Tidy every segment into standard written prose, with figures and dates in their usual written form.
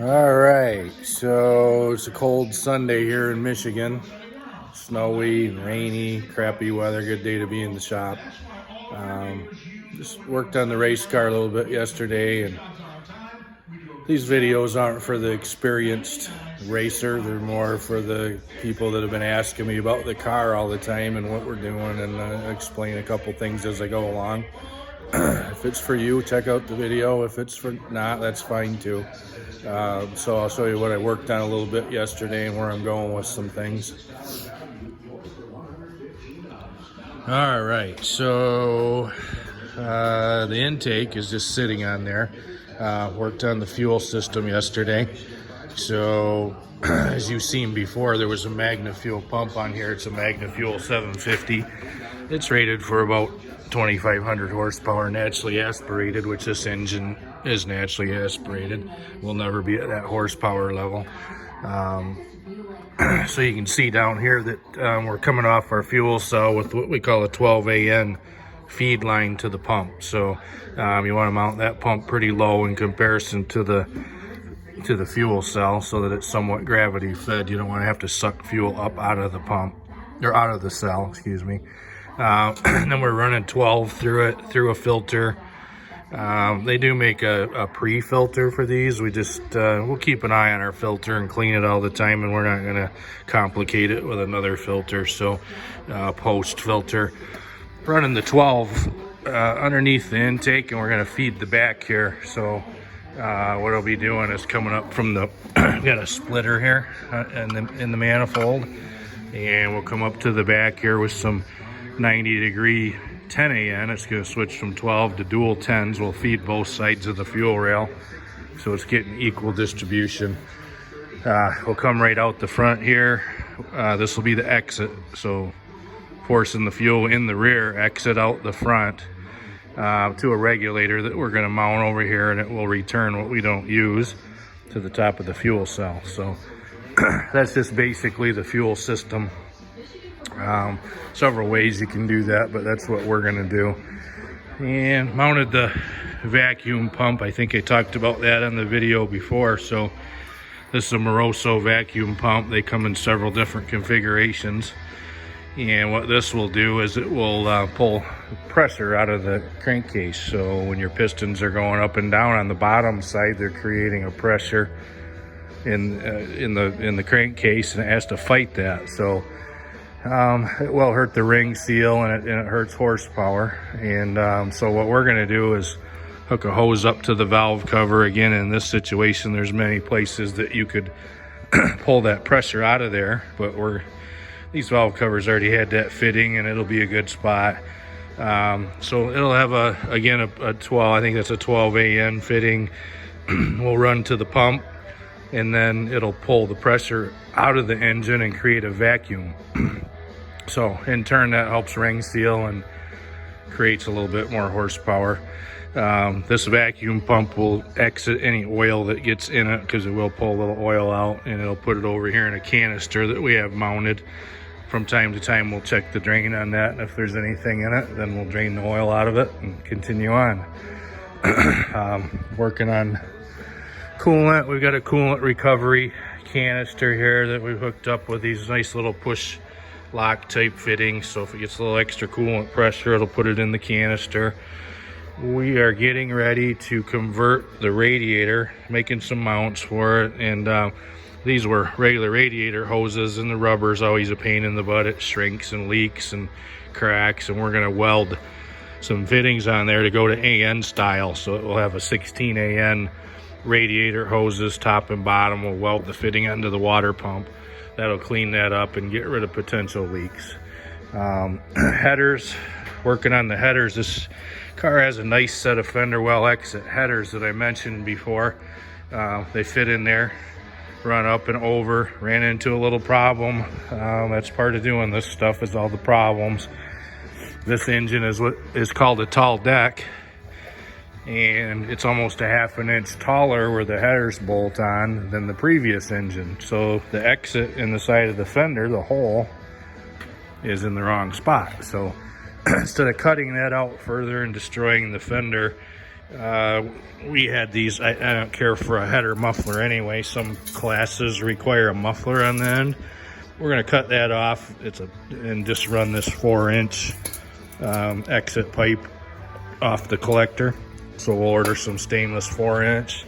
All right, so it's a cold Sunday here in Michigan. Snowy, rainy, crappy weather. Good day to be in the shop. Just worked on the race car a little bit yesterday, and these videos aren't for the experienced racer. They're more for the people that have been asking me about the car all the time and what we're doing, and explain a couple things as I go along. If it's for you, check out the video. If it's for not, that's fine too. So I'll show you what I worked on a little bit yesterday and where I'm going with some things. All right, so the intake is just sitting on there. Worked on the fuel system yesterday. So as you've seen before, there was a Magna Fuel pump on here. It's a Magna Fuel 750. It's rated for about 2,500 horsepower, naturally aspirated, which this engine is naturally aspirated. We'll never be at that horsepower level. So you can see down here that we're coming off our fuel cell with what we call a 12 AN feed line to the pump. So you want to mount that pump pretty low in comparison to the fuel cell, so that it's somewhat gravity fed. You don't want to have to suck fuel up out of the pump, or out of the cell, excuse me. And then we're running 12 through a filter. They do make a pre-filter for these. We just we'll keep an eye on our filter and clean it all the time, and we're not going to complicate it with another filter. So post filter, running the 12 underneath the intake, and we're going to feed the back here. So what I'll be doing is coming up from the got a splitter here in the manifold, and we'll come up to the back here with some 90-degree 10 AN. It's going to switch from 12 to dual 10s. We'll feed both sides of the fuel rail, so it's getting equal distribution. We'll come right out the front here. This will be the exit, so forcing the fuel in the rear, exit out the front to a regulator that we're going to mount over here, and it will return what we don't use to the top of the fuel cell. So that's just basically the fuel system. Several ways you can do that, but that's what we're going to do. And mounted the vacuum pump. I think I talked about that on the video before. So this is a Moroso vacuum pump. They come in several different configurations, and what this will do is it will pull pressure out of the crankcase. So when your pistons are going up and down on the bottom side, they're creating a pressure in the crankcase, and it has to fight that. So it will hurt the ring seal, and it hurts horsepower. And so what we're going to do is hook a hose up to the valve cover. Again, in this situation, there's many places that you could pull that pressure out of there, but these valve covers already had that fitting, and it'll be a good spot. So it'll have a 12, I think that's a 12 AN fitting. We'll run to the pump, and then it'll pull the pressure out of the engine and create a vacuum. So in turn, that helps ring seal and creates a little bit more horsepower. This vacuum pump will exit any oil that gets in it, because it will pull a little oil out, and it'll put it over here in a canister that we have mounted. From time to time, we'll check the drain on that, and if there's anything in it, then we'll drain the oil out of it and continue on. Working on coolant. We've got a coolant recovery canister here that we hooked up with these nice little push lock type fittings. So if it gets a little extra coolant pressure, it'll put it in the canister. We are getting ready to convert the radiator, making some mounts for it, and these were regular radiator hoses, and the rubber's always a pain in the butt. It shrinks and leaks and cracks, and we're going to weld some fittings on there to go to AN style. So it will have a 16 AN radiator hoses, top and bottom. We'll weld the fitting onto the water pump. That'll clean that up and get rid of potential leaks. Headers, working on the headers. This car has a nice set of fender well exit headers that I mentioned before. They fit in there, run up and over. Ran into a little problem. That's part of doing this stuff, is all the problems. This engine is what is called a tall deck, and it's almost a ½ an inch taller where the headers bolt on than the previous engine. So the exit in the side of the fender, the hole, is in the wrong spot. So instead of cutting that out further and destroying the fender, We had these, I don't care for a header muffler anyway. Some classes require a muffler on the end. We're going to cut that off. And just run this 4-inch exit pipe off the collector. So we'll order some stainless 4-inch,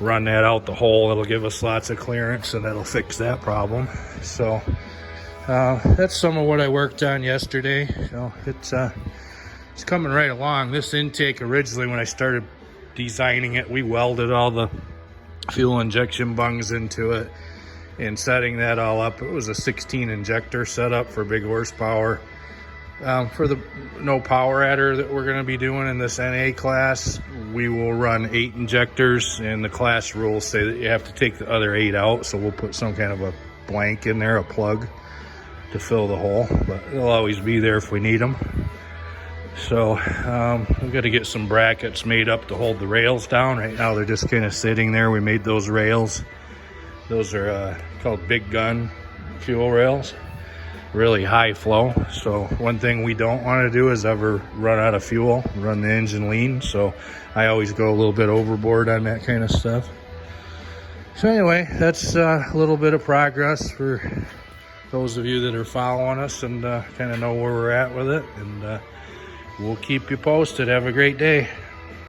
run that out the hole. It'll give us lots of clearance, and that'll fix that problem. So that's some of what I worked on yesterday. So it's coming right along. This intake, originally when I started designing it, we welded all the fuel injection bungs into it and setting that all up. It was a 16 injector setup for big horsepower. For the no power adder that we're going to be doing in this NA class, we will run 8 injectors, and the class rules say that you have to take the other 8 out, so we'll put some kind of a blank in there, a plug to fill the hole, but they'll always be there if we need them. So we've got to get some brackets made up to hold the rails down. Right now they're just kind of sitting there. We made those rails. Those are called big gun fuel rails. Really high flow. So one thing we don't want to do is ever run out of fuel, run the engine lean. So I always go a little bit overboard on that kind of stuff. So anyway, that's a little bit of progress for those of you that are following us and kind of know where we're at with it. And we'll keep you posted. Have a great day.